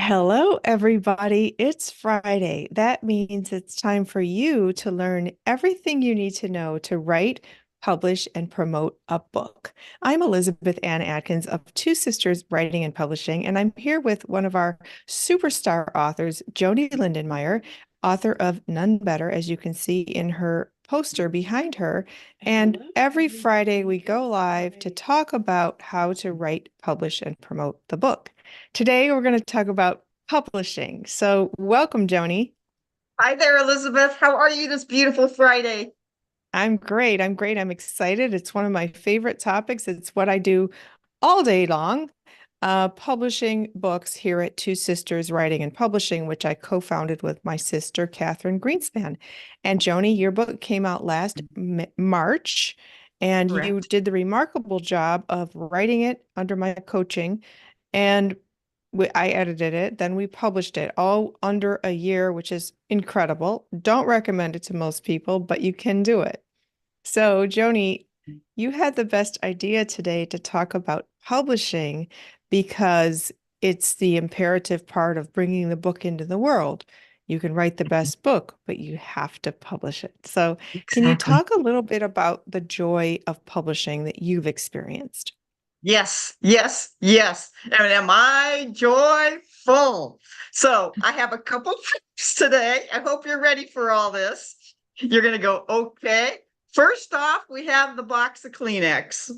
Hello, everybody. It's Friday. That means it's time for you to learn everything you need to know to write, publish, and promote a book. I'm Elizabeth Ann Atkins of Two Sisters Writing and Publishing, and I'm here with one of our superstar authors, Joanie Lindenmeyer, author of Nun Better, as you can see in her poster behind her. And every Friday, we go live to talk about how to write, publish, and promote the book. Today, we're going to talk about publishing. So, welcome, Joanie. Hi there, Elizabeth. How are you this beautiful Friday? I'm great. I'm great. I'm excited. It's one of my favorite topics. It's what I do all day long, publishing books here at Two Sisters Writing and Publishing, which I co-founded with my sister, Catherine Greenspan. And Joanie, your book came out last March, and you Correct. did the remarkable job of writing it under my coaching. And I edited it, then we published it all under a year, which is incredible. Don't recommend it to most people, but you can do it. So, Joanie, you had the best idea today to talk about publishing because it's the imperative part of bringing the book into the world. You can write the best book, but you have to publish it. So, can you Exactly. talk a little bit about the joy of publishing that you've experienced? Yes, yes, yes. And am I joyful? So I have a couple tips today. I hope you're ready for all this. You're going to go, okay. First off, we have the box of Kleenex,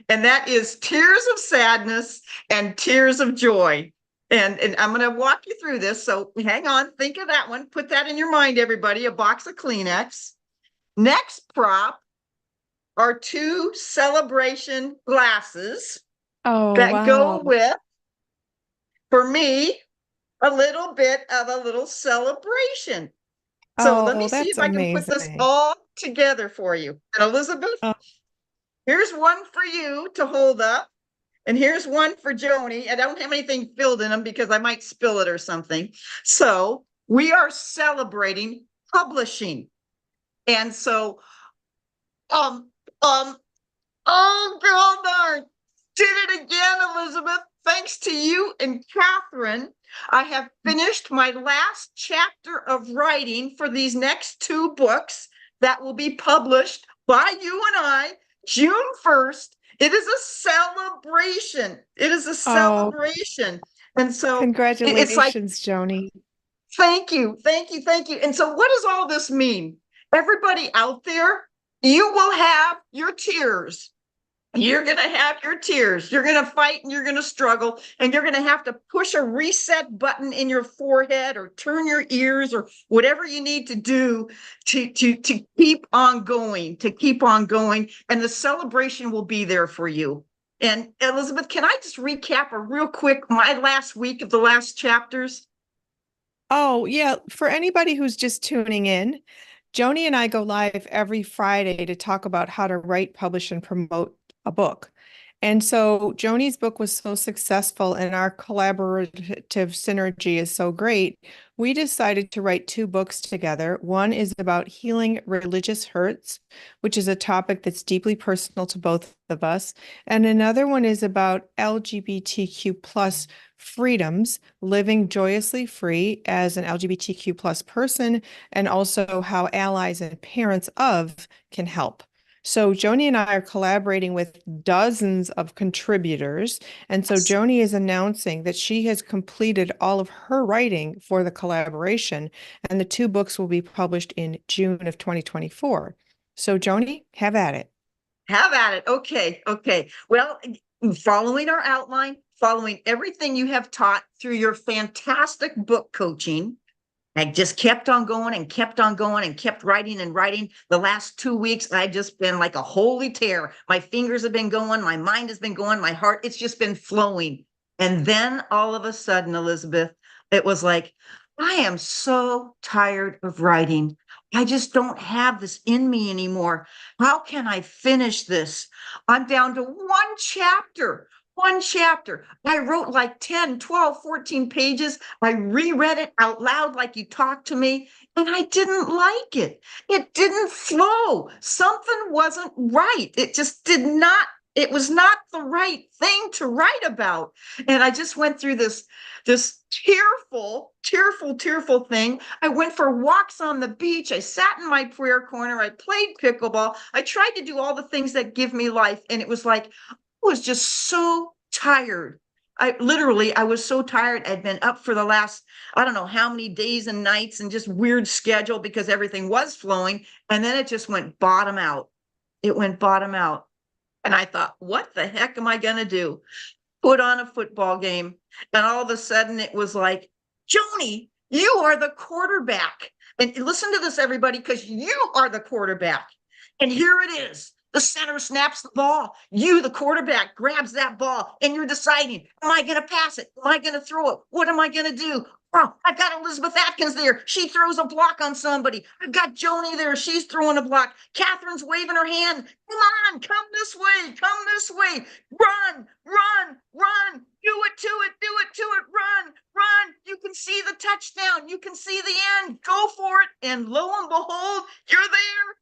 and that is tears of sadness and tears of joy. And I'm going to walk you through this. So hang on, think of that one. Put that in your mind, everybody, a box of Kleenex. Next prop are two celebration glasses Oh, that go wow. with, for me, a little bit of a little celebration. So let me Oh, see that's if I can put this amazing. all together for you. And Elizabeth, Oh, here's one for you to hold up. And here's one for Joanie. I don't have anything filled in them because I might spill it or something. So we are celebrating publishing. And so, um, um, oh, girl darn. Did it again, Elizabeth. Thanks to you and Catherine, I have finished my last chapter of writing for these next two books that will be published by you and I June 1st. It is a celebration. It is a oh, celebration. And so it's like, congratulations, Joanie. thank you, thank you, thank you. And so, what does all this mean? Everybody out there, you will have your tears. You're going to have your tears. You're going to fight and you're going to struggle and you're going to have to push a reset button in your forehead or turn your ears or whatever you need to do to keep on going, to keep on going. And the celebration will be there for you. And Elizabeth, can I just recap a real quick my last week of the last chapters? Oh, yeah. For anybody who's just tuning in, Joni and I go live every Friday to talk about how to write, publish, and promote a book. And so Joni's book was so successful and our collaborative synergy is so great. We decided to write two books together. One is about healing religious hurts, which is a topic that's deeply personal to both of us. And another one is about LGBTQ plus freedoms, living joyously free as an LGBTQ plus person, and also how allies and parents of can help. So Joni and I are collaborating with dozens of contributors. And so Joni is announcing that she has completed all of her writing for the collaboration, and the two books will be published in June of 2024. So Joni, have at it. Have at it. Okay. Okay. Well, following our outline, following everything you have taught through your fantastic book coaching, I just kept on going and kept on going and kept writing and writing. The last 2 weeks, I've just been like a holy tear. My fingers have been going, my mind has been going, my heart, it's just been flowing. And then all of a sudden, Elizabeth, it was like, I am so tired of writing. I just don't have this in me anymore. How can I finish this? I'm down to one chapter. One chapter. I wrote like 10, 12, 14 pages. I reread it out loud like you talked to me, and I didn't like it. It didn't flow. Something wasn't right. It just did not It was not the right thing to write about. And I just went through this tearful thing. I went for walks on the beach. I sat in my prayer corner. I played pickleball. I tried to do all the things that give me life. And it was like, I was just so tired. I was so tired. I'd been up for the last, I don't know how many days and nights and just weird schedule because everything was flowing. And then it just went bottom out. It went bottom out. And I thought, what the heck am I going to do? Put on a football game. And all of a sudden it was like, Joanie, you are the quarterback. And listen to this, everybody, because you are the quarterback. And here it is. The center snaps the ball. You, the quarterback, grabs that ball and you're deciding, am I going to pass it? Am I going to throw it? What am I going to do? Oh, I've got Elizabeth Atkins there. She throws a block on somebody. I've got Joanie there. She's throwing a block. Catherine's waving her hand. Come on, come this way. Come this way. Run, run, run. Do it to it, do it to it. Run, run. You can see the touchdown. You can see the end. Go for it. And lo and behold, you're there.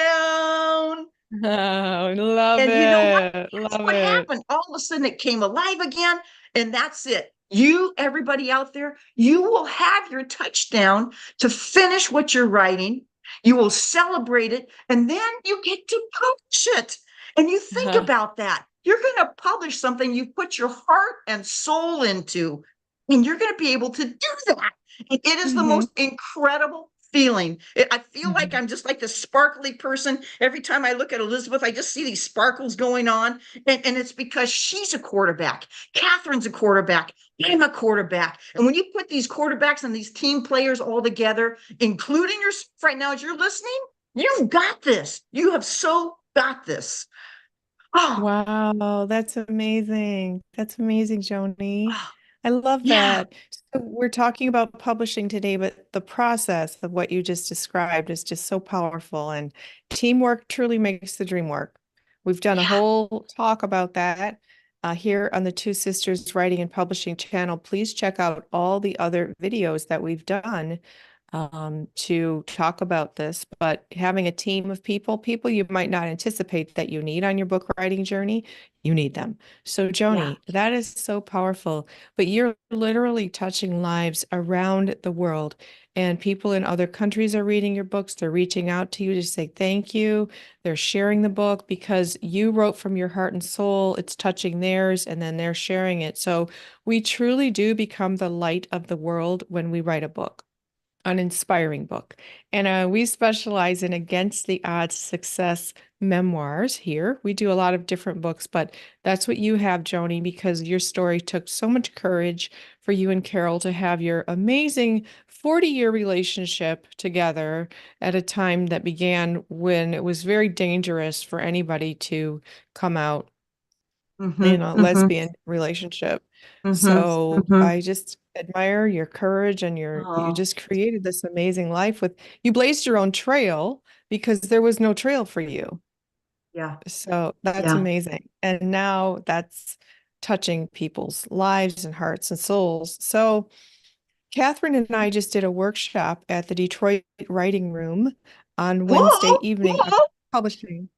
Touchdown. Oh, love And you know what? it. That's Love what it. happened. All of a sudden it came alive again. And that's it. You, everybody out there, you will have your touchdown to finish what you're writing. You will celebrate it. And then you get to publish it. And you think about that. You're going to publish something you put your heart and soul into, and you're going to be able to do that. It is the Hmm. most incredible feeling. I feel like I'm just like the sparkly person. Every time I look at Elizabeth, I just see these sparkles going on. And it's because she's a quarterback. Catherine's a quarterback. I'm a quarterback. And when you put these quarterbacks and these team players all together, including yourself right now as you're listening, you've got this. You have so got this. Oh, Wow, that's amazing. That's amazing, Joni. oh I love yeah. that. So we're talking about publishing today, but the process of what you just described is just so powerful, and teamwork truly makes the dream work. We've done a Yeah. whole talk about that here on the Two Sisters Writing and Publishing channel. Please check out all the other videos that we've done to talk about this, but having a team of people you might not anticipate that you need on your book writing journey, you need them. So, Yeah. Joanie, that is so powerful, but you're literally touching lives around the world, and people in other countries are reading your books. They're reaching out to you to say thank you. They're sharing the book because you wrote from your heart and soul. It's touching theirs, and then they're sharing it. So, we truly do become the light of the world when we write a book, an inspiring book. And we specialize in against the odds success memoirs here. We do a lot of different books, but that's what you have, Joni, because your story took so much courage for you and Carol to have your amazing 40-year relationship together at a time that began when it was very dangerous for anybody to come out in Mm-hmm. a Mm-hmm. lesbian relationship. Mm-hmm. So Mm-hmm. I just admire your courage, and you Oh, just created this amazing life with you blazed your own trail because there was no trail for you. yeah. So that's Yeah. amazing. And now that's touching people's lives and hearts and souls. So Catherine and I just did a workshop at the Detroit Writing Room on Wednesday Whoa. evening on Whoa. publishing.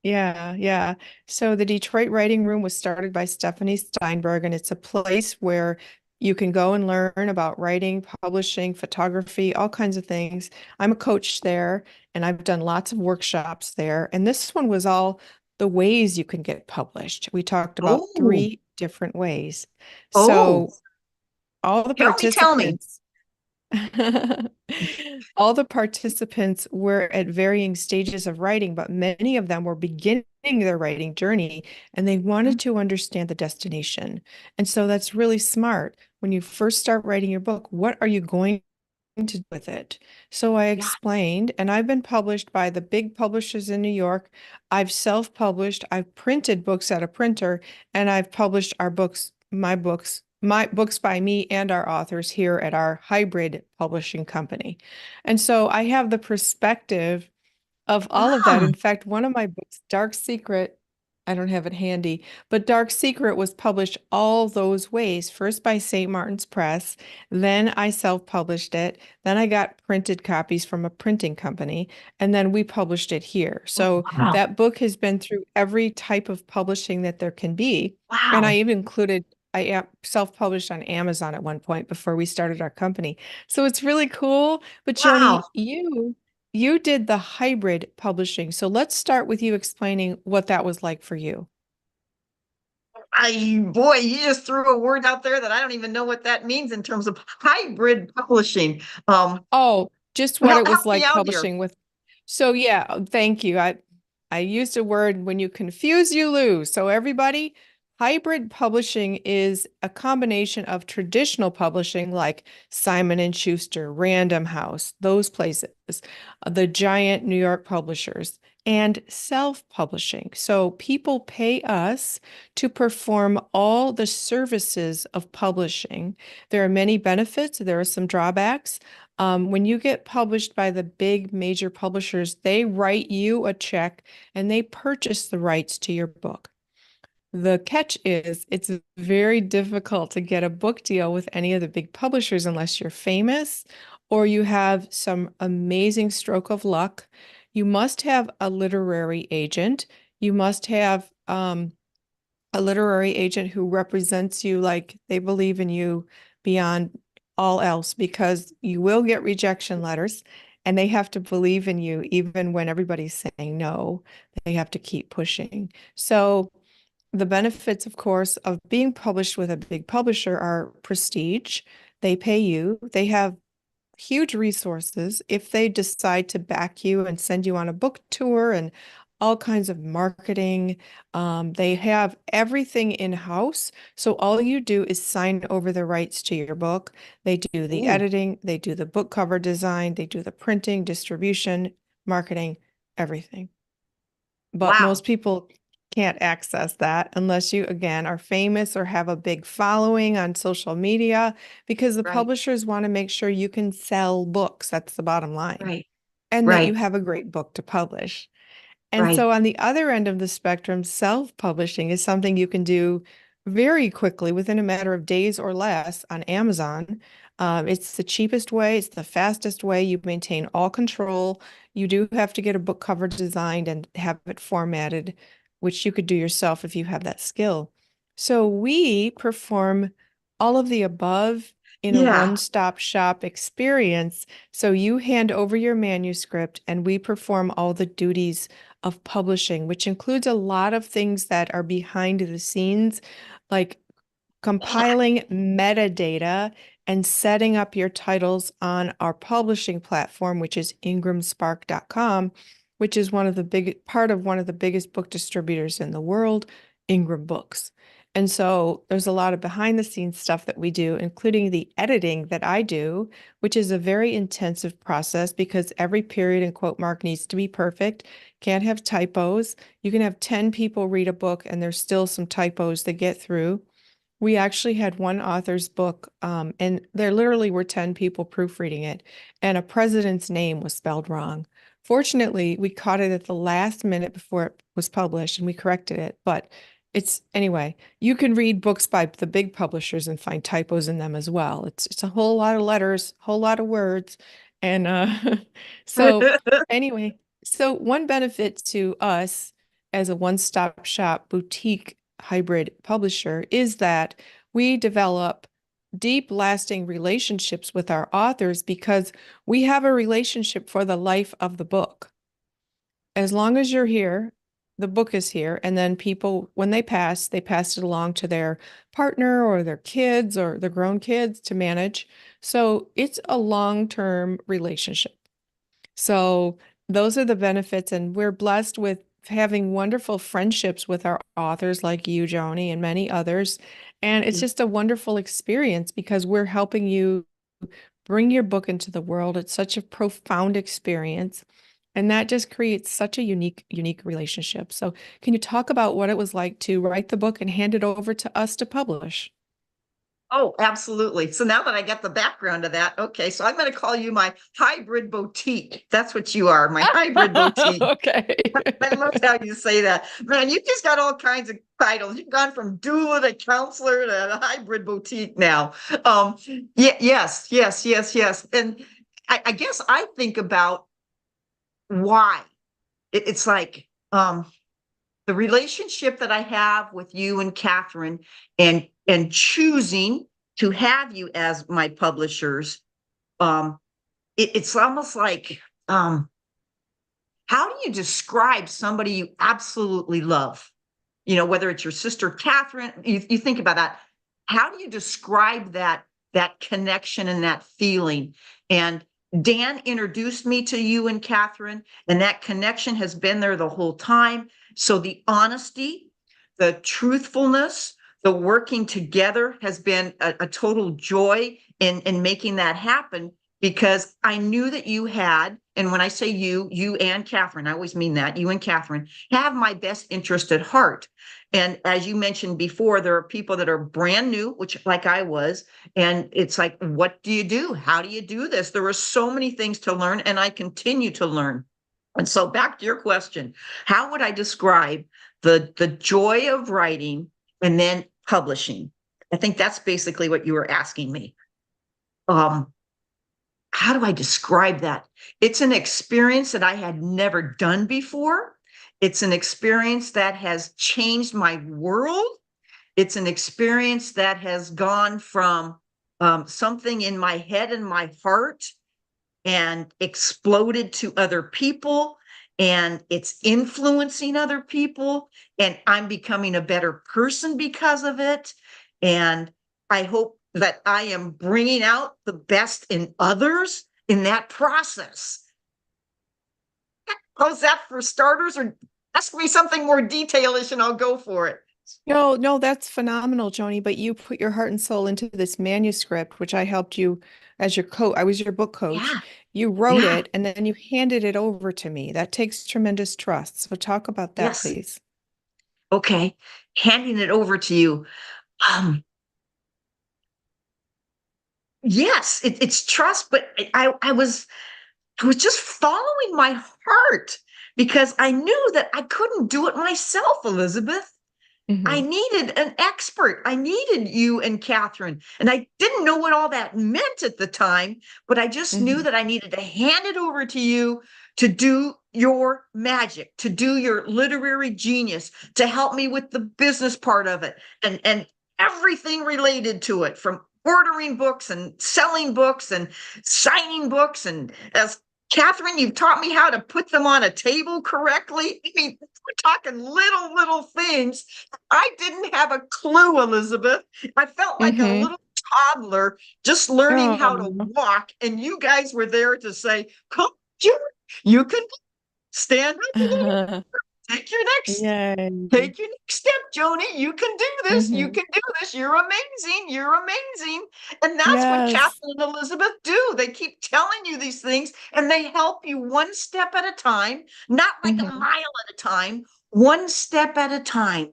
Yeah, yeah. So the Detroit Writing Room was started by Stephanie Steinberg, and it's a place where you can go and learn about writing, publishing, photography, all kinds of things. I'm a coach there, and I've done lots of workshops there. And this one was all the ways you can get published. We talked about Oh. 3 different ways. Oh. So all the Tell me, tell me. participants all the participants were at varying stages of writing, but many of them were beginning their writing journey and they wanted to understand the destination. And so that's really smart. When you first start writing your book, what are you going to do with it? So I Yeah. explained, and I've been published by the big publishers in New York. I've self-published, I've printed books at a printer, and I've published my books by me and our authors here at our hybrid publishing company. And so I have the perspective of all of that. Ah. In fact, one of my books, Dark Secret, I don't have it handy, but Dark Secret was published all those ways. First by St. Martin's Press, then I self-published it, then I got printed copies from a printing company, and then we published it here. Oh, So wow. that book has been through every type of publishing that there can be. And I Wow. even included, self-published on Amazon at one point before we started our company. So it's really cool. But Wow. Joni, you did the hybrid publishing. So let's start with you explaining what that was like for you. Boy, you just threw a word out there that I don't even know what that means in terms of hybrid publishing. Oh, just what it was Help me like out here. publishing with. So yeah, thank you. I used a word when you confuse, you lose. So everybody, hybrid publishing is a combination of traditional publishing like Simon and Schuster, Random House, those places, the giant New York publishers, and self-publishing. So people pay us to perform all the services of publishing. There are many benefits, there are some drawbacks. When you get published by the big major publishers, they write you a check and they purchase the rights to your book. The catch is it's very difficult to get a book deal with any of the big publishers unless you're famous or you have some amazing stroke of luck. You must have a literary agent. You must have a literary agent who represents you like they believe in you beyond all else because you will get rejection letters and they have to believe in you even when everybody's saying no. They have to keep pushing. So the benefits, of course, of being published with a big publisher are prestige. They pay you. They have huge resources if they decide to back you and send you on a book tour and all kinds of marketing. They have everything in-house. So all you do is sign over the rights to your book. They do the Ooh, editing, they do the book cover design, they do the printing, distribution, marketing, everything. But wow. most people can't access that unless you, again, are famous or have a big following on social media because the Right, publishers want to make sure you can sell books. That's the bottom line. right, And that you right, have a great book to publish. And right. so on the other end of the spectrum, self-publishing is something you can do very quickly within a matter of days or less on Amazon. It's the cheapest way, it's the fastest way. You maintain all control. You do have to get a book cover designed and have it formatted, which you could do yourself if you have that skill. So we perform all of the above in a Yeah. one-stop shop experience. So you hand over your manuscript and we perform all the duties of publishing, which includes a lot of things that are behind the scenes, like compiling metadata and setting up your titles on our publishing platform, which is ingramspark.com, which is one of the biggest book distributors in the world, Ingram Books. And so there's a lot of behind the scenes stuff that we do, including the editing that I do, which is a very intensive process because every period and quote mark needs to be perfect. Can't have typos. You can have 10 people read a book and there's still some typos that get through. We actually had one author's book, and there literally were 10 people proofreading it, and a president's name was spelled wrong. Fortunately, we caught it at the last minute before it was published and we corrected it. But it's anyway, you can read books by the big publishers and find typos in them as well. It's a whole lot of letters, whole lot of words. And so anyway, so one benefit to us as a one-stop shop boutique hybrid publisher is that we develop deep, lasting relationships with our authors because we have a relationship for the life of the book. As long as you're here, the book is here. And then people, when they pass it along to their partner or their kids or the grown kids to manage. So it's a long-term relationship. So those are the benefits, and we're blessed with having wonderful friendships with our authors like you, Joanie, and many others. And it's just a wonderful experience because we're helping you bring your book into the world. It's such a profound experience. And that just creates such a unique relationship. So can you talk about what it was like to write the book and hand it over to us to publish? Oh, absolutely. So now that I get the background of that, okay, so I'm going to call you my hybrid boutique. That's what you are, my hybrid boutique. Okay. I love how you say that. Man, you just got all kinds of titles. You've gone from doula to counselor to hybrid boutique now. Um, yeah, yes. And I guess I think about why. It's like the relationship that I have with you and Catherine and choosing to have you as my publishers. Um, it's almost like how do you describe somebody you absolutely love? You know, whether it's your sister Catherine, you think about that. How do you describe that connection and that feeling? And Dan introduced me to you and Catherine, and that connection has been there the whole time. So the honesty, the truthfulness, the working together has been a total joy in making that happen because I knew that you had, and when I say you and Catherine, I always mean that, you and Catherine have my best interest at heart. And as you mentioned before, there are people that are brand new, which like I was, and it's like, what do you do? How do you do this? There are so many things to learn, and I continue to learn. And so back to your question, how would I describe the joy of writing and then publishing? I think that's basically what you were asking me. Um, how do I describe that? It's an experience that I had never done before. It's an experience that has changed my world. It's an experience that has gone from something in my head and my heart and exploded to other people. And it's influencing other people. And I'm becoming a better person because of it. And I hope that I am bringing out the best in others in that process. How's that for starters? Or ask me something more detailish and I'll go for it. No, no, that's phenomenal, Joni. But you put your heart and soul into this manuscript, which I helped you as your coach. I was your book coach. Yeah, You wrote yeah, it and then you handed it over to me. That takes tremendous trust. So talk about that, yes. please. Okay. Handing it over to you. Um, yes, it's trust, but I was just following my heart because I knew that I couldn't do it myself, Elizabeth. I Hmm. needed an expert. I needed you and Catherine. And I didn't know what all that meant at the time, but I just knew Hmm. that I needed to hand it over to you to do your magic, to do your literary genius, to help me with the business part of it and everything related to it, from ordering books and selling books and signing books. And as Catherine, you've taught me how to put them on a table correctly. I mean, we're talking little things. I didn't have a clue, Elizabeth. I felt like a Hmm. little toddler just learning how to Oh, walk, and you guys were there to say, "Come, June, you can stand up a little, take your next yay. Take your next step, Joanie. You can do this. You Hmm. can do this. You're amazing. You're amazing." And that's what Yes. Catherine and Elizabeth do. They keep telling you these things and they help you one step at a time, not like a Hmm. mile at a time, one step at a time.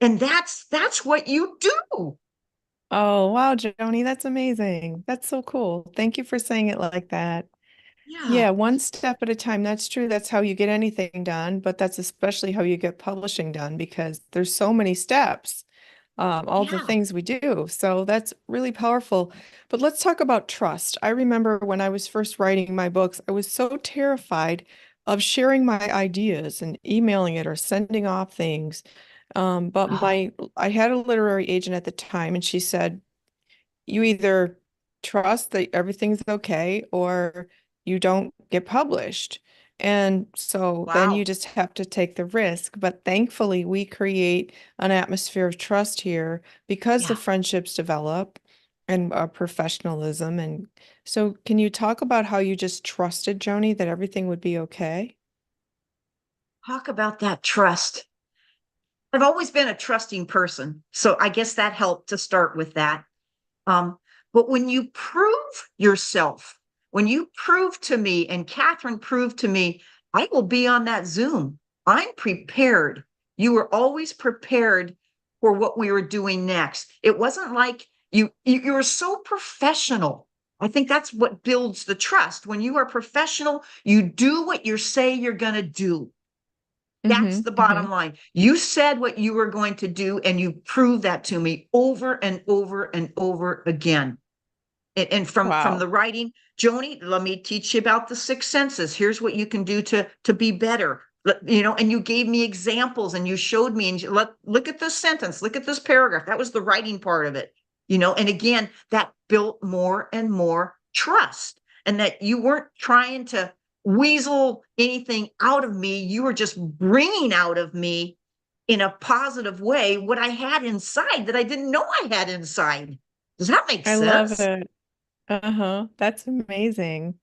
And that's what you do. Oh, wow, Joni, that's amazing. That's so cool. Thank you for saying it like that. Yeah. Yeah, one step at a time. That's true. That's how you get anything done, but that's especially how you get publishing done because there's so many steps, all the Yeah. things we do. So that's really powerful. But let's talk about trust. I remember when I was first writing my books, I was so terrified of sharing my ideas and emailing it or sending off things. But Oh, I had a literary agent at the time, and she said, you either trust that everything's okay or you don't get published. And so then you wow. just have to take the risk. But thankfully, we create an atmosphere of trust here because the Yeah. friendships develop and professionalism. And so, can you talk about how you just trusted Joni that everything would be okay? Talk about that trust. I've always been a trusting person. So I guess that helped to start with that. Um, but when you prove yourself, when you prove to me, and Catherine proved to me, I will be on that Zoom. I'm prepared. You were always prepared for what we were doing next. It wasn't like You are so professional. I think that's what builds the trust. When you are professional, you do what you say you're going to do. That's the Hmm. bottom line. You said what you were going to do, and you proved that to me over and over and over again. And from Wow. the writing, Joni, let me teach you about the six senses. Here's what you can do to be better. And you gave me examples, and you showed me, and look at this sentence, look at this paragraph. That was the writing part of it. And again, that built more and more trust, and that you weren't trying to weasel anything out of me. You were just bringing out of me in a positive way what I had inside that I didn't know I had inside. Does that make I love sense? it. Uh-huh. That's amazing.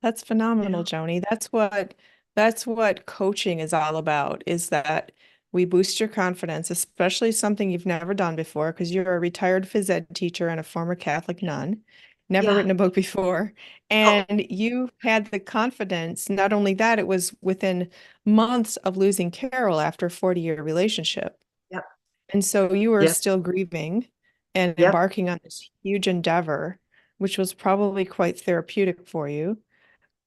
That's phenomenal, Yeah. Joni. That's what coaching is all about, is that we boost your confidence, especially something you've never done before, because you're a retired phys ed teacher and a former Catholic nun, never Yeah. written a book before. Oh, And you had the confidence, not only that, it was within months of losing Carol after a 40-year relationship. yep. And so you were Yep. still grieving and Yep. embarking on this huge endeavor, which was probably quite therapeutic for you.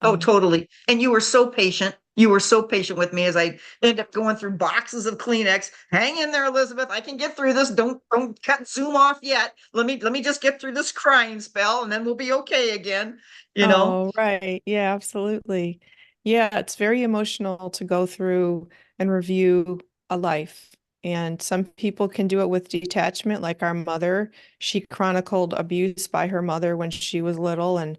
Oh, Um, totally. And you were so patient. You were so patient with me as I end up going through boxes of Kleenex. Hang in there, Elizabeth. I can get through this. Don't cut Zoom off yet. Let me just get through this crying spell, and then we'll be okay again. You know? Oh, right. Yeah, absolutely. Yeah, it's very emotional to go through and review a life. And some people can do it with detachment, like our mother. She chronicled abuse by her mother when she was little and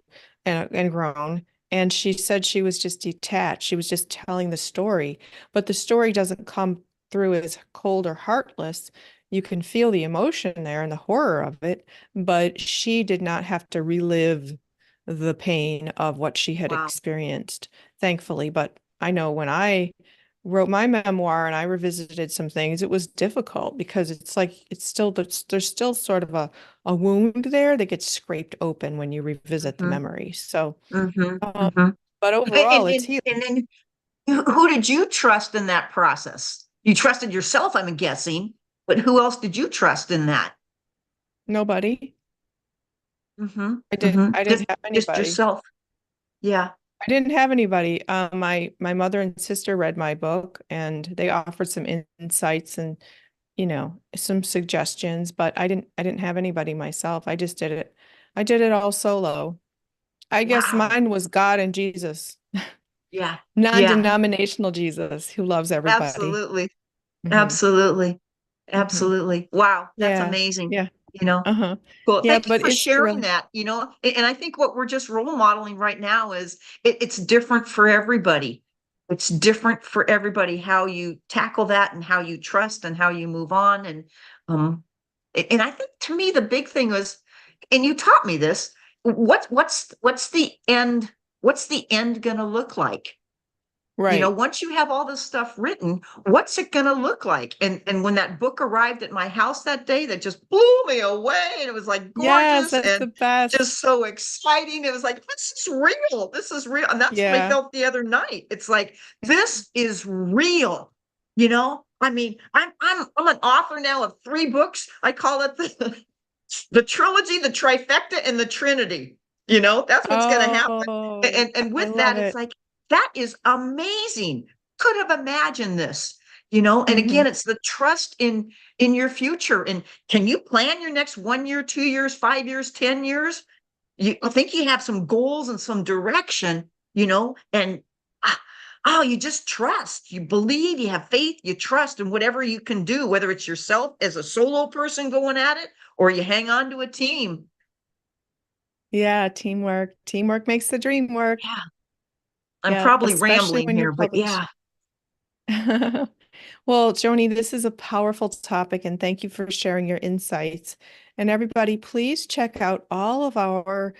grown. And she said she was just detached. She was just telling the story. But the story doesn't come through as cold or heartless. You can feel the emotion there and the horror of it, but she did not have to relive the pain of what she had Wow. experienced, thankfully. But I know when I wrote my memoir and I revisited some things, it was difficult because it's like there's still sort of a wound there that gets scraped open when you revisit the Mm-hmm. memory. So, Mm-hmm. uh, Mm-hmm. but And, overall, it's and, healing. and then who did you trust in that process? You trusted yourself, I'm guessing, but who else did you trust in that? Nobody. Mm-hmm. I didn't Mm-hmm. I Just didn't have just anybody. yourself. Yeah. I didn't have anybody. My mother and sister read my book and they offered some insights and some suggestions, but I didn't have anybody myself. I just did it. I did it all solo. I guess Wow. mine was God and Jesus, Yeah. Yeah. non-denominational Jesus who loves everybody. Absolutely. Hmm. Absolutely. Hmm. Absolutely. Wow. That's Yeah. amazing. Yeah. You know, Uh-huh. cool. Yeah, Thank you but for it's sharing thrilling. that. And I think what we're just role modeling right now is it's different for everybody. It's different for everybody how you tackle that and how you trust and how you move on. Um, and I think to me the big thing was, and you taught me this, what's the end, what's the end gonna look like? Right. Once you have all this stuff written, what's it going to look like? And when that book arrived at my house that day, that just blew me away. And it was like Yes, gorgeous that's and the best. just so exciting. It was like, this is real. This is real. And that's what I Yeah. felt the other night. It's like, this is real. I mean, I'm an author now of three books. I call it the trilogy, the trifecta, and the Trinity. That's what's going to happen. Oh, And I with love that, it's it. like, that is amazing. Could have imagined this, and Hmm. again, it's the trust in your future. And can you plan your next 1 year, 2 years, 5 years, 10 years? I think you have some goals and some direction, and ah, oh, you just trust, you believe, you have faith, you trust in whatever you can do, whether it's yourself as a solo person going at it or you hang on to a team. Yeah, teamwork. Teamwork makes the dream work. Yeah, I'm Yeah, probably especially rambling when you're here, but published. yeah. Well, Joni, this is a powerful topic, and thank you for sharing your insights. And everybody, please check out all of our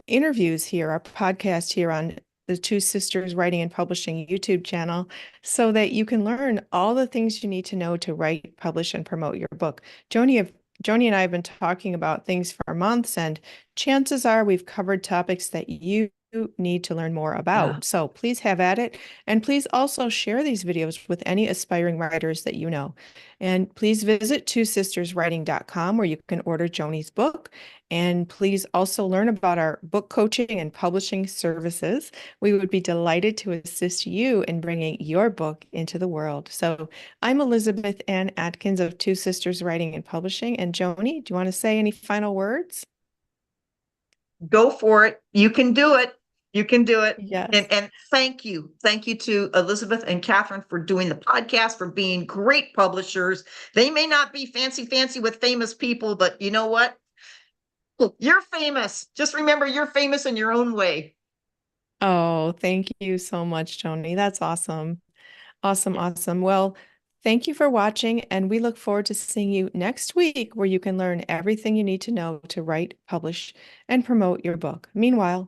interviews here, our podcast here on the Two Sisters Writing and Publishing YouTube channel, so that you can learn all the things you need to know to write, publish, and promote your book. Joni and I have been talking about things for months, and chances are we've covered topics that you need to learn more Yeah. about. So please have at it. And please also share these videos with any aspiring writers that you know. And please visit twosisterswriting.com where you can order Joanie's book. And please also learn about our book coaching and publishing services. We would be delighted to assist you in bringing your book into the world. So I'm Elizabeth Ann Atkins of Two Sisters Writing and Publishing. And Joanie, do you want to say any final words? Go for it. You can do it. You can do it. Yes. And thank you. Thank you to Elizabeth and Catherine for doing the podcast, for being great publishers. They may not be fancy with famous people, but you know what? You're famous. Just remember you're famous in your own way. Oh, thank you so much, Joanie. That's awesome. Awesome, awesome. Well, thank you for watching, and we look forward to seeing you next week where you can learn everything you need to know to write, publish, and promote your book. Meanwhile,